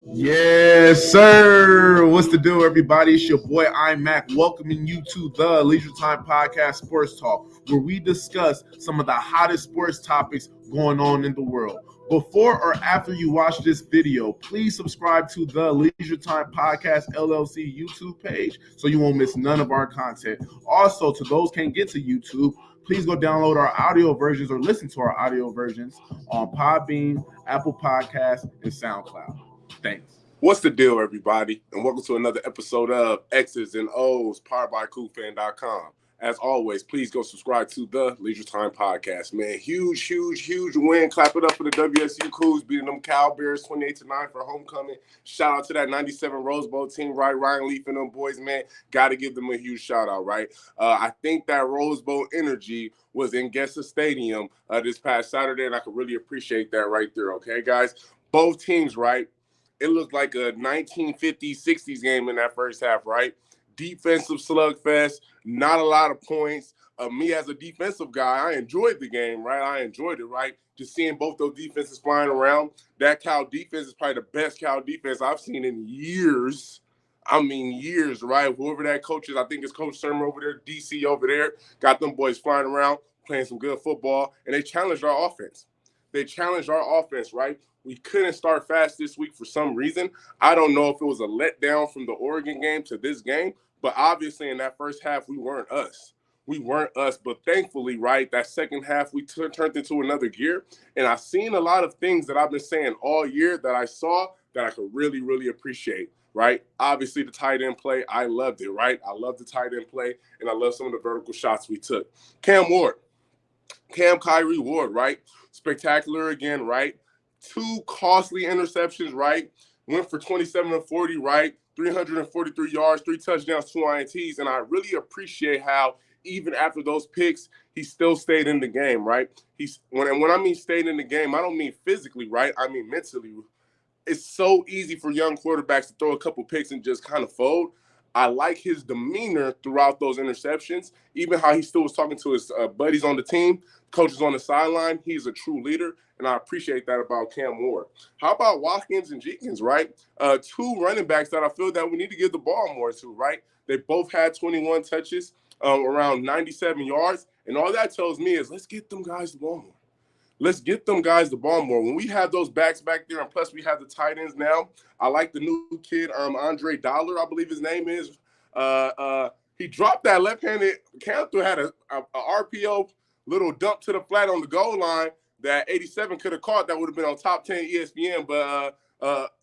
Yes, sir. What's the deal, everybody? It's your boy, I'm Mac, welcoming you to the Leisure Time Podcast Sports Talk, where we discuss some of the hottest sports topics going on in the world. Before or after you watch this video, please subscribe to the Leisure Time Podcast LLC YouTube page so you won't miss none of our content. Also, to those can't get to YouTube, please go download our audio versions or listen to our audio versions on Podbean, Apple Podcasts, and SoundCloud. Thanks. What's the deal, everybody? And welcome to another episode of X's and O's, powered by CoolFan.com. As always, please go subscribe to the Leisure Time Podcast, man. Huge win. Clap it up for the WSU Cougs, beating them Cal Bears 28-9 for homecoming. Shout out to that 97 Rose Bowl team, right? Ryan Leaf and them boys, man. Got to give them a huge shout out, right? I think that Rose Bowl energy was in Gessa Stadium this past Saturday, and I could really appreciate that right there, okay, guys? Both teams, right? It looked like a 1950s, 60s game in that first half, right? Defensive slugfest, not a lot of points. Me as a defensive guy, I enjoyed the game, right? I enjoyed it, right? Just seeing both those defenses flying around. That Cal defense is probably the best Cal defense I've seen in years. I mean, years, right? Whoever that coach is, I think it's Coach Sherman over there, DC over there, got them boys flying around, playing some good football, and they challenged our offense. Right? We couldn't start fast this week for some reason. I don't know if it was a letdown from the Oregon game to this game, but obviously in that first half, we weren't us. But thankfully, right, that second half, we turned into another gear. And I've seen a lot of things that I've been saying all year that I saw that I could really appreciate, right? Obviously, the tight end play, I loved it, right? I love the tight end play, and I love some of the vertical shots we took. Cam Kyrie Ward, right? Spectacular again, right? 2 costly interceptions, right? Went for 27-40, right? 343 yards, 3 touchdowns, 2 INTs. And I really appreciate how even after those picks, he still stayed in the game, right? When I mean stayed in the game, I don't mean physically, right? I mean mentally. It's so easy for young quarterbacks to throw a couple picks and just kind of fold. I like his demeanor throughout those interceptions, even how he still was talking to his buddies on the team, coaches on the sideline. He's a true leader, and I appreciate that about Cam Ward. How about Watkins and Jenkins, right? 2 running backs that I feel that we need to give the ball more to, right? They both had 21 touches, around 97 yards, and all that tells me is let's get them guys the ball more. Let's get them guys the ball more. When we have those backs back there, and plus we have the tight ends now, I like the new kid, Andre Dollar, I believe his name is. He dropped that left-handed counter, had a RPO little dump to the flat on the goal line that 87 could have caught. That would have been on top 10 ESPN, but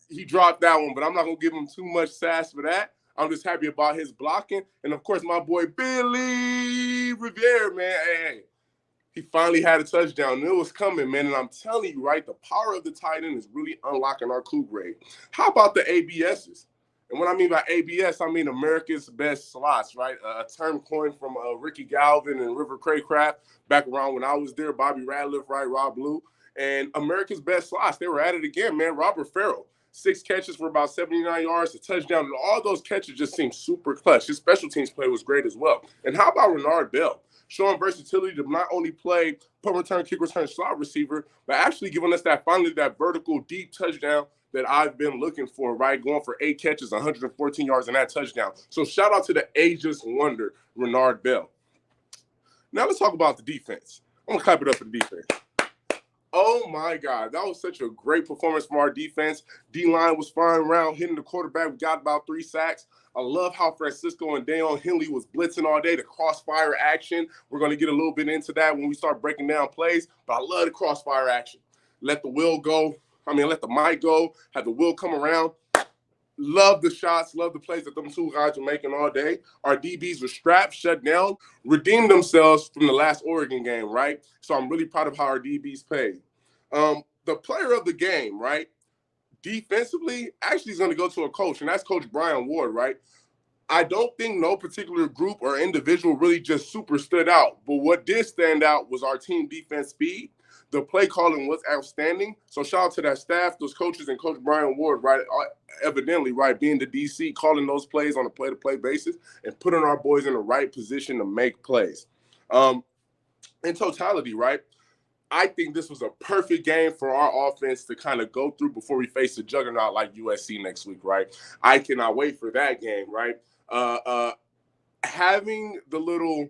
he dropped that one. But I'm not going to give him too much sass for that. I'm just happy about his blocking. And, of course, my boy Billy Riviere, man, hey. He finally had a touchdown, and it was coming, man. And I'm telling you, right, the power of the tight end is really unlocking our coup grade. How about the ABSs? And what I mean by ABS, I mean America's best slots, right? A term coined from Ricky Galvin and River Craycraft back around when I was there, Bobby Radliff, right, Rob Blue. And America's best slots, they were at it again, man. Robert Farrell, 6 catches for about 79 yards, a touchdown. And all those catches just seemed super clutch. His special teams play was great as well. And how about Renard Bell? Showing versatility to not only play punt return, kick return, slot receiver, but actually giving us that vertical deep touchdown that I've been looking for, right? Going for 8 catches, 114 yards, and that touchdown. So shout out to the ageless wonder, Renard Bell. Now let's talk about the defense. I'm going to clap it up for the defense. Oh, my God. That was such a great performance from our defense. D-line was flying around, hitting the quarterback. We got about 3 sacks. I love how Francisco and Dayon Henley was blitzing all day, the crossfire action. We're going to get a little bit into that when we start breaking down plays, but I love the crossfire action. Let the mic go, have the wheel come around. Love the shots, love the plays that them 2 guys were making all day. Our DBs were strapped, shut down, redeemed themselves from the last Oregon game, right? So I'm really proud of how our DBs played. The player of the game, right? Defensively, actually is going to go to a coach, and that's Coach Brian Ward, right? I don't think no particular group or individual really just super stood out. But what did stand out was our team defense speed. The play calling was outstanding. So shout out to that staff, those coaches, and Coach Brian Ward, right? Evidently, right, being the DC, calling those plays on a play-to-play basis and putting our boys in the right position to make plays. In totality, right? I think this was a perfect game for our offense to kind of go through before we face a juggernaut like USC next week, right? I cannot wait for that game, right? Having the little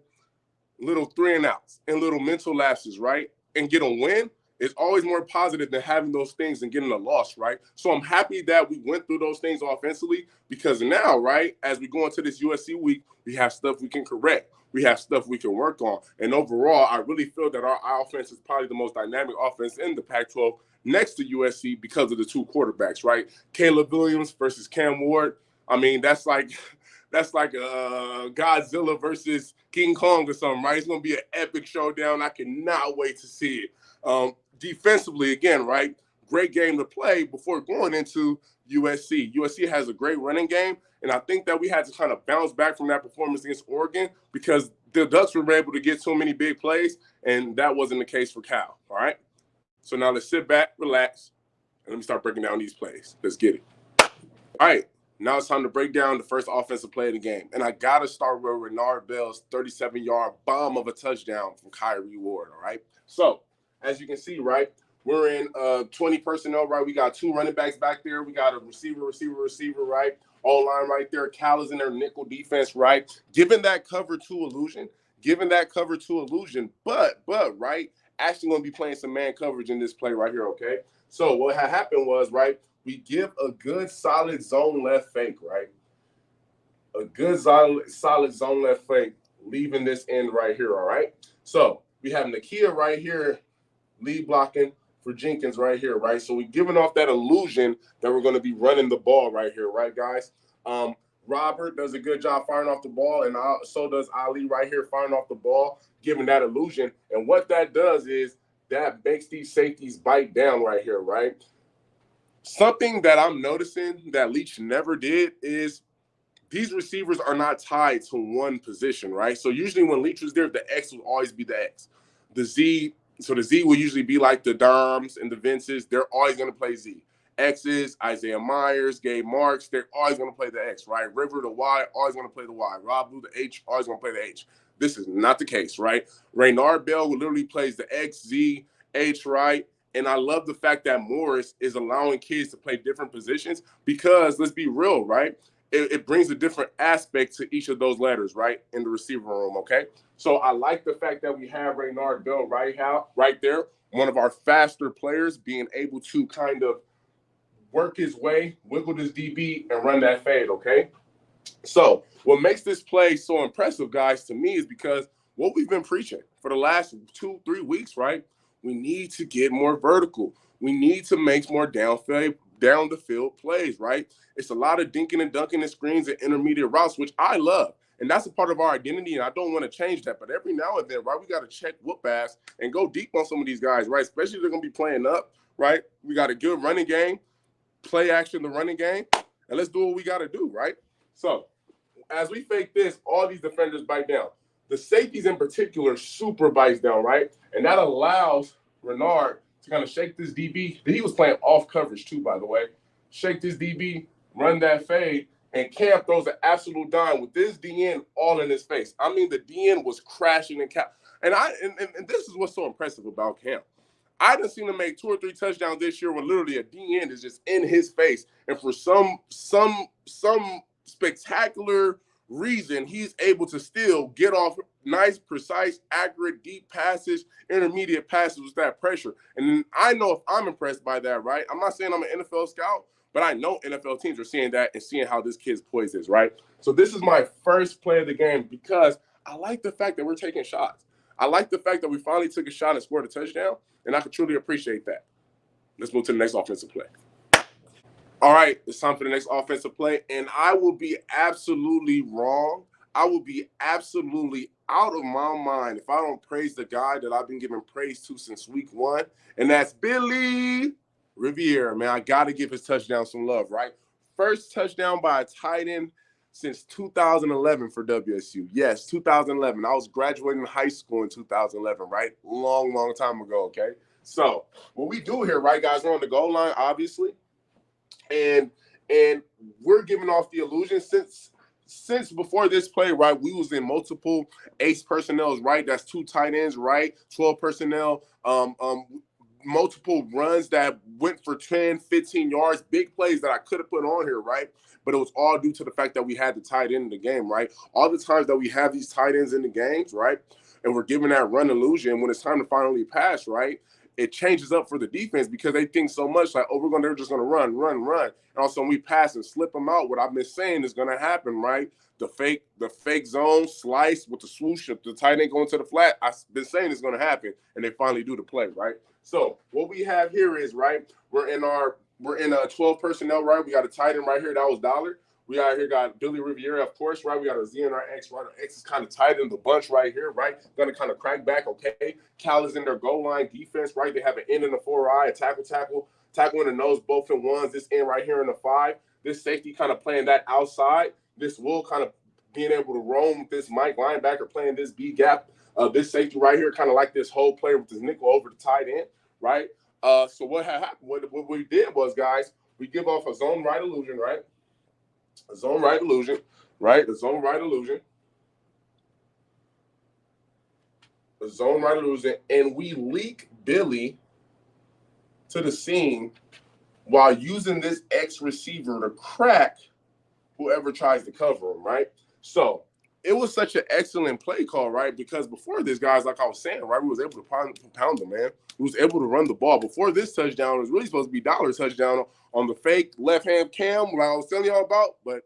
3-and-outs and little mental lapses, right, and get a win is always more positive than having those things and getting a loss, right? So I'm happy that we went through those things offensively, because now, right, as we go into this USC week, we have stuff we can correct. We have stuff we can work on. And overall, I really feel that our offense is probably the most dynamic offense in the Pac-12 next to USC because of the two quarterbacks, right? Caleb Williams versus Cam Ward. I mean, that's like Godzilla versus King Kong or something, right? It's going to be an epic showdown. I cannot wait to see it. Defensively, again, right? Great game to play before going into USC. USC has a great running game, and I think that we had to kind of bounce back from that performance against Oregon because the Ducks were able to get so many big plays, and that wasn't the case for Cal, all right? So now let's sit back, relax, and let me start breaking down these plays. Let's get it. All right. Now it's time to break down the first offensive play of the game. And I got to start with Renard Bell's 37-yard bomb of a touchdown from Kyrie Ward, all right? So, as you can see, right, we're in 20 personnel, right? We got two running backs back there. We got a receiver, right? All line right there. Cal is in their nickel defense, right? Given that cover two illusion, but, right, actually going to be playing some man coverage in this play right here, okay? So what had happened was, right, we give a good solid zone left fake, right? A good solid zone left fake, leaving this end right here, all right? So we have Nakia right here, lead blocking for Jenkins right here, right? So we're giving off that illusion that we're going to be running the ball right here, right, guys? Robert does a good job firing off the ball, and so does Ali right here firing off the ball, giving that illusion. And what that does is that makes these safeties bite down right here, right? Something that I'm noticing that Leach never did is these receivers are not tied to one position, right? So usually when Leach was there, the X will always be the X. The Z will usually be like the Doms and the Vinces. They're always going to play Z. X's, Isaiah Myers, Gabe Marks, they're always going to play the X, right? River, the Y, always going to play the Y. Rob Blue, the H, always going to play the H. This is not the case, right? Raynard Bell literally plays the X, Z, H, right? And I love the fact that Morris is allowing kids to play different positions because, let's be real, right? It brings a different aspect to each of those letters, right, in the receiver room, okay? So I like the fact that we have Raynard Bell right there, one of our faster players being able to kind of work his way, wiggle this DB, and run that fade, okay? So what makes this play so impressive, guys, to me is because what we've been preaching for the last 2-3 weeks, right? We need to get more vertical. We need to make more down the field plays, right? It's a lot of dinking and dunking and screens and intermediate routes, which I love. And that's a part of our identity, and I don't want to change that. But every now and then, right, we got to check whoop ass and go deep on some of these guys, right? Especially if they're going to be playing up, right? We got a good running game, play action the running game, and let's do what we got to do, right? So as we fake this, all these defenders bite down. The safeties in particular super bites down, right? And that allows Renard to kind of shake this DB. He was playing off coverage too, by the way. Shake this DB, run that fade, and Cam throws an absolute dime with this DN all in his face. I mean, the DN was crashing and and this is what's so impressive about Cam. I done seen him make 2 or 3 touchdowns this year when literally a DN is just in his face, and for some spectacular reason, he's able to still get off nice, precise, accurate, deep passes, intermediate passes with that pressure. And I know if I'm impressed by that, right? I'm not saying I'm an NFL scout, but I know NFL teams are seeing that and seeing how this kid's poise is, right? So this is my first play of the game because I like the fact that we're taking shots. I like the fact that we finally took a shot and scored a touchdown, and I can truly appreciate that. Let's move to the next offensive play. All right, it's time for the next offensive play, and I will be absolutely wrong. I will be absolutely out of my mind if I don't praise the guy that I've been giving praise to since week 1, and that's Billy Riviere. Man, I got to give his touchdown some love, right? First touchdown by a tight end since 2011 for WSU. Yes, 2011. I was graduating high school in 2011, right? Long time ago, okay? So what we do here, right, guys, we're on the goal line, obviously. And we're giving off the illusion since since before this play, right, we was in multiple ace personnels, right? That's 2 tight ends, right? 12 personnel, multiple runs that went for 10, 15 yards, big plays that I could have put on here, right? But it was all due to the fact that we had the tight end in the game, right? All the times that we have these tight ends in the games, right? And we're given that run illusion when it's time to finally pass, right? It changes up for the defense because they think so much like, oh, they're just going to run. And also when we pass and slip them out, what I've been saying is going to happen, right? The fake zone slice with the swoosh of the tight end going to the flat. I've been saying it's going to happen, and they finally do the play, right? So what we have here is, right, we're in a 12 personnel, right? We got a tight end right here. That was Dollar. We out here got Billy Riviera, of course, right? We got a Z and our X, right? Our X is kind of tight in the bunch right here, right? Going to kind of crack back, okay? Cal is in their goal line defense, right? They have an end in the 4-eye, a tackle in the nose, both in ones. This end right here in the 5. This safety kind of playing that outside. This will kind of being able to roam with this Mike linebacker playing this B gap. This safety right here, kind of like this whole player with this nickel over the tight end, right? So what happened? What we did was, guys, we give off a zone right illusion, right? A zone right illusion, right? A zone right illusion. A zone right illusion. And we leak Billy to the seam while using this X receiver to crack whoever tries to cover him, right? So it was such an excellent play call, right? Because before this, guys, like I was saying, right, we was able to pound them, man. We was able to run the ball. Before this touchdown, it was really supposed to be Dollar's touchdown on the fake left-hand cam, what I was telling y'all about, but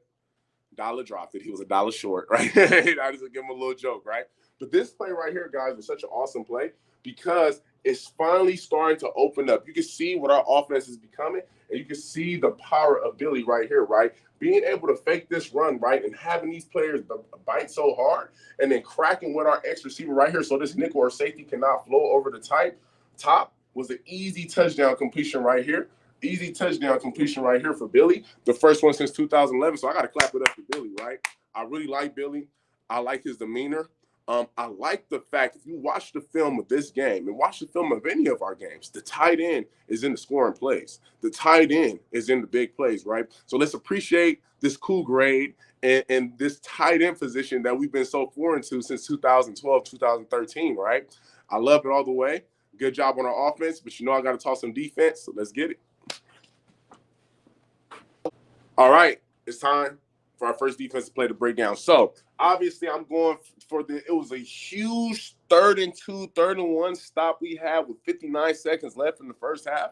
Dollar dropped it. He was a dollar short, right? I just give him a little joke, right? But this play right here, guys, was such an awesome play because it's finally starting to open up. You can see what our offense is becoming, and you can see the power of Billy right here, right? Being able to fake this run, right, and having these players bite so hard, and then cracking with our X receiver right here so this nickel or safety cannot flow over the top was an easy touchdown completion right here. Easy touchdown completion right here for Billy. The first one since 2011. So I got to clap it up for Billy, right? I really like Billy. I like his demeanor. I like the fact if you watch the film of this game and watch the film of any of our games, the tight end is in the scoring plays. The tight end is in the big plays, right? So let's appreciate this cool grade and this tight end position that we've been so foreign to since 2012, 2013, right? I love it all the way. Good job on our offense, but you know I got to talk some defense, so let's get it. All right, it's time for our first defensive play to break down. So obviously I'm going for it was a huge 3rd and 2, 3rd and 1 stop we had with 59 seconds left in the first half.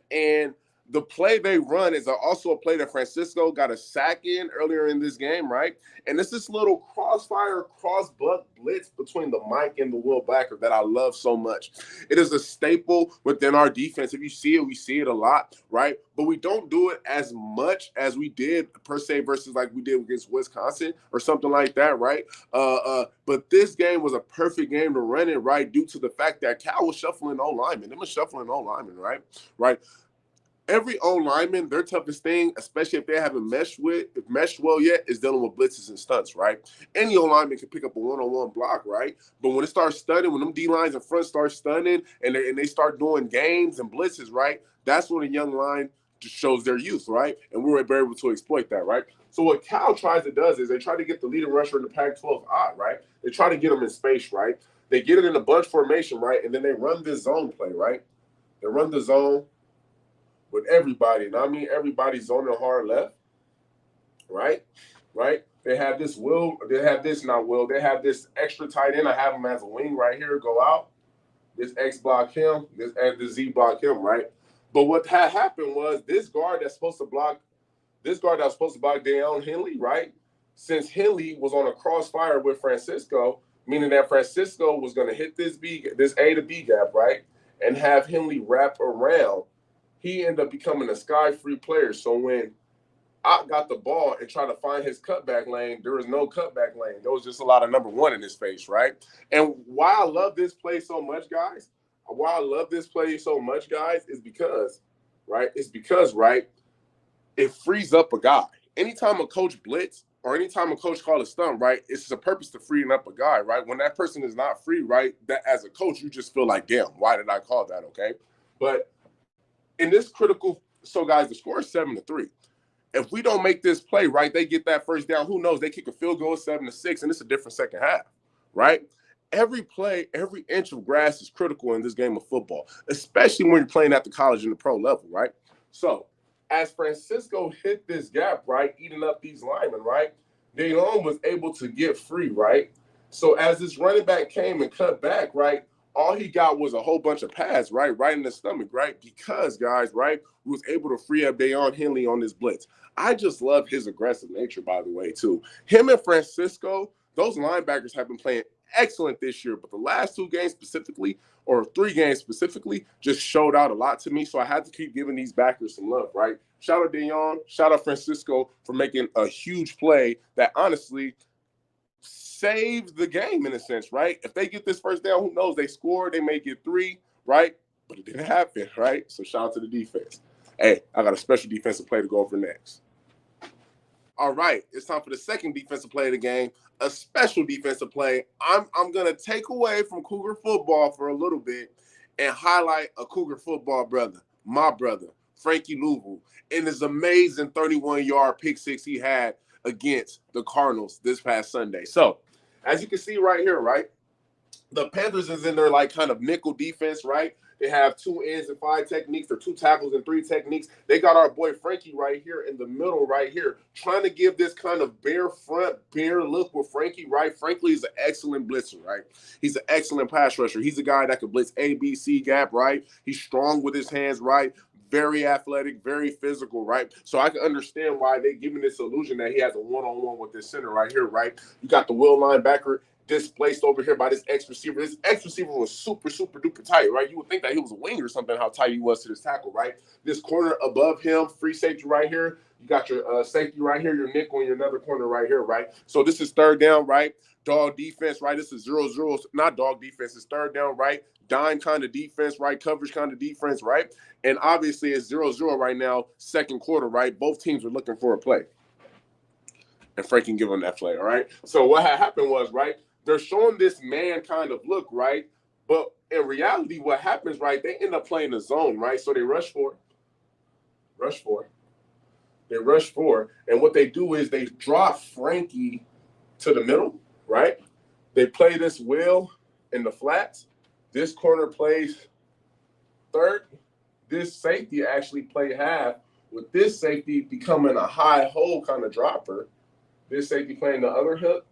And the play they run is also a play that Francisco got a sack in earlier in this game, right? And it's this little crossfire, cross-buck blitz between the Mike and the Will Backer that I love so much. It is a staple within our defense. If you see it, we see it a lot, right? But we don't do it as much as we did, per se, versus like we did against Wisconsin or something like that, right? But this game was a perfect game to run it, right, due to the fact that Cal was shuffling O-linemen. They were shuffling O-linemen, right? Every O-lineman, their toughest thing, especially if they haven't meshed well yet, is dealing with blitzes and stunts, right? Any O-lineman can pick up a one-on-one block, right? But when it starts stunning, when them D-lines in front start stunning and they start doing games and blitzes, right, that's when a young line just shows their youth, right? And we were able to exploit that, right? So what Cal tries to do is they try to get the leading rusher in the Pac-12 out, right? They try to get them in space, right? They get it in a bunch formation, right? And then they run this zone play, right? They run the zone with everybody. And I mean everybody zoning hard left, right? They have this they have this extra tight end. I have him as a wing right here, go out. This X block him, this Z block him, right? But what had happened was this guard that's supposed to block Deion Henley, right? Since Henley was on a crossfire with Francisco, meaning that Francisco was going to hit this A to B gap, right? And have Henley wrap around, he ended up becoming a sky-free player. So when Ott got the ball and tried to find his cutback lane, there was no cutback lane. There was just a lot of number one in his face, right? And why I love this play so much, guys, is because, right, it frees up a guy. Anytime a coach blitz or anytime a coach call a stunt, right, it's a purpose to freeing up a guy, right? When that person is not free, right, that as a coach, you just feel like, damn, why did I call that, okay? But in this critical, so guys, the score is 7-3. If we don't make this play, right, they get that first down. Who knows? They kick a field goal 7-6, and it's a different second half, right? Every play, every inch of grass is critical in this game of football, especially when you're playing at the college and the pro level, right? So as Francisco hit this gap, right, eating up these linemen, right, DeLong was able to get free, right? So as this running back came and cut back, right, all he got was a whole bunch of pads, right in the stomach, right? Because, guys, right, he was able to free up Deion Henley on this blitz. I just love his aggressive nature, by the way, too. Him and Francisco, those linebackers have been playing excellent this year, but the last 2 games specifically, or 3 games specifically, just showed out a lot to me, so I had to keep giving these backers some love, right? Shout out Deion, shout out Francisco for making a huge play that honestly saves the game in a sense, right? If they get this first down, who knows? They score, they may get 3, right? But it didn't happen, right? So shout out to the defense. Hey, I got a special defensive play to go over next. All right, it's time for the second defensive play of the game, a special defensive play. I'm going to take away from Cougar football for a little bit and highlight a Cougar football brother, my brother, Frankie Louisville, in his amazing 31-yard pick six he had against the Cardinals this past Sunday. So, as you can see right here, right, the Panthers is in their like kind of nickel defense, right? They have 2 ends and 5 techniques, or 2 tackles and 3 techniques. They got our boy Frankie right here in the middle, right here, trying to give this kind of bare front, bare look with Frankie, right? Frankie is an excellent blitzer, right? He's an excellent pass rusher. He's a guy that can blitz A, B, C gap, right? He's strong with his hands, right? Very athletic, very physical, right? So I can understand why they're giving this illusion that he has a one-on-one with this center right here, right? You got the will linebacker displaced over here by this X receiver. This X receiver was super, super duper tight, right? You would think that he was a wing or something, how tight he was to this tackle, right? This corner above him, free safety right here. You got your safety right here, your nickel, and your another corner right here, right? So this is third down, right? Dog defense, right? This is 0-0, not dog defense. It's third down, right? Dime kind of defense, right? Coverage kind of defense, right? And obviously it's 0-0 right now, second quarter, right? Both teams are looking for a play. And Frank can give them that play, all right? So what happened was, right, they're showing this man kind of look, right? But in reality, what happens, right, they end up playing the zone, right? So they rush for it. They rush for it. And what they do is they drop Frankie to the middle, right? They play this will in the flats. This corner plays third. This safety actually played half, with this safety becoming a high hole kind of dropper. This safety playing the other hook,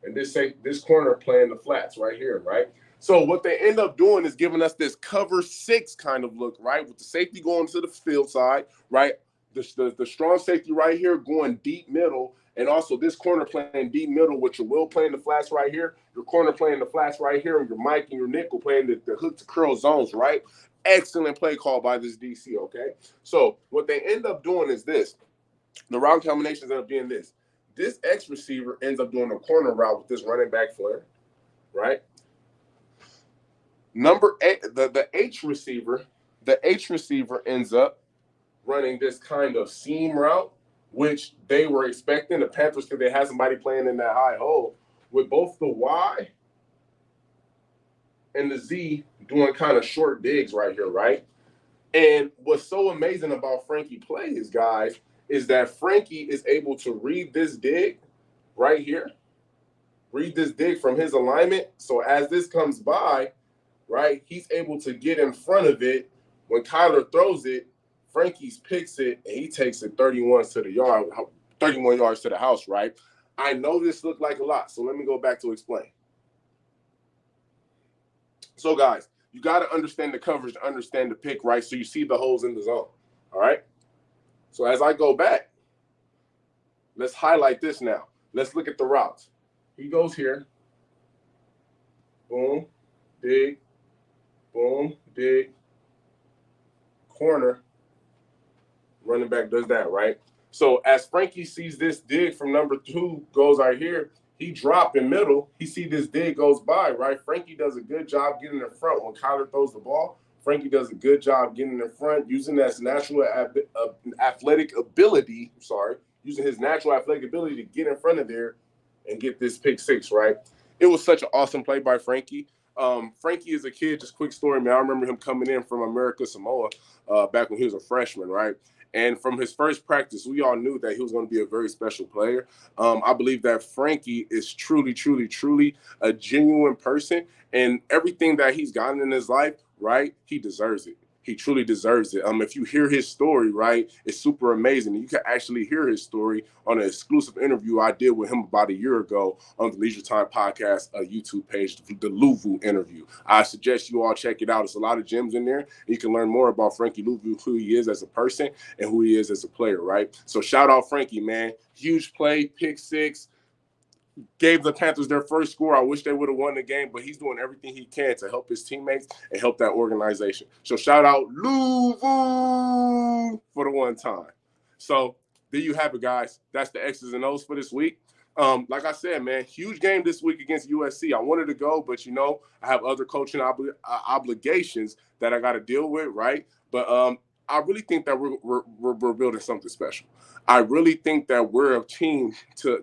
and this corner playing the flats right here, right? So what they end up doing is giving us this cover 6 kind of look, right? With the safety going to the field side, right? The strong safety right here going deep middle, and also this corner playing deep middle with your will playing the flats right here, your corner playing the flats right here, and your Mike and your nickel playing the hook to curl zones, right? Excellent play call by this DC, okay? So what they end up doing is this. The route combinations end up being this. This X receiver ends up doing a corner route with this running back flare, right? Number 8, the H receiver ends up running this kind of seam route, which they were expecting, the Panthers, because they had somebody playing in that high hole, with both the Y and the Z doing kind of short digs right here, right? And what's so amazing about Frankie plays, guys, is that Frankie is able to read this dig right here, read this dig from his alignment. So as this comes by, right, he's able to get in front of it. When Kyler throws it, Frankie's picks it, and he takes it 31 yards to the house, right? I know this looked like a lot, so let me go back to explain. So, guys, you got to understand the coverage to understand the pick, right? So you see the holes in the zone, all right? So as I go back, let's highlight this now. Let's look at the routes. He goes here. Boom, dig, boom, dig, corner. Running back does that, right? So as Frankie sees this dig from number 2 goes right here, he drop in middle. He see this dig goes by, right? Frankie does a good job getting in front. When Kyler throws the ball, Frankie does a good job getting in front, using his natural athletic ability to get in front of there and get this pick 6, right? It was such an awesome play by Frankie. Frankie is a kid, just quick story, man. I remember him coming in from America Samoa back when he was a freshman, right? And from his first practice, we all knew that he was going to be a very special player. I believe that Frankie is truly, truly, truly a genuine person, and everything that he's gotten in his life, right, he deserves it. He truly deserves it. If you hear his story, right, it's super amazing. You can actually hear his story on an exclusive interview I did with him about a year ago on the Leisure Time Podcast YouTube page, the Louvu interview. I suggest you all check it out. It's a lot of gems in there. And you can learn more about Frankie Louvu, who he is as a person and who he is as a player, right? So shout out Frankie, man. Huge play, pick six. Gave the Panthers their first score. I wish they would have won the game, but he's doing everything he can to help his teammates and help that organization. So shout out Louvu for the one time. So there you have it, guys. That's the X's and O's for this week. Like I said, man, huge game this week against USC. I wanted to go, but, I have other coaching obligations that I got to deal with, right? But I really think that we're building something special. I really think that we're a team to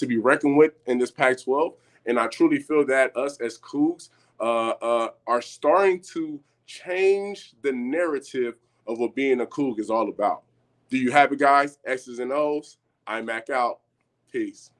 be reckoned with in this Pac-12, and I truly feel that us as Cougs are starting to change the narrative of what being a Coug is all about. Do you have it, guys? X's and O's. I'm Mac out. Peace.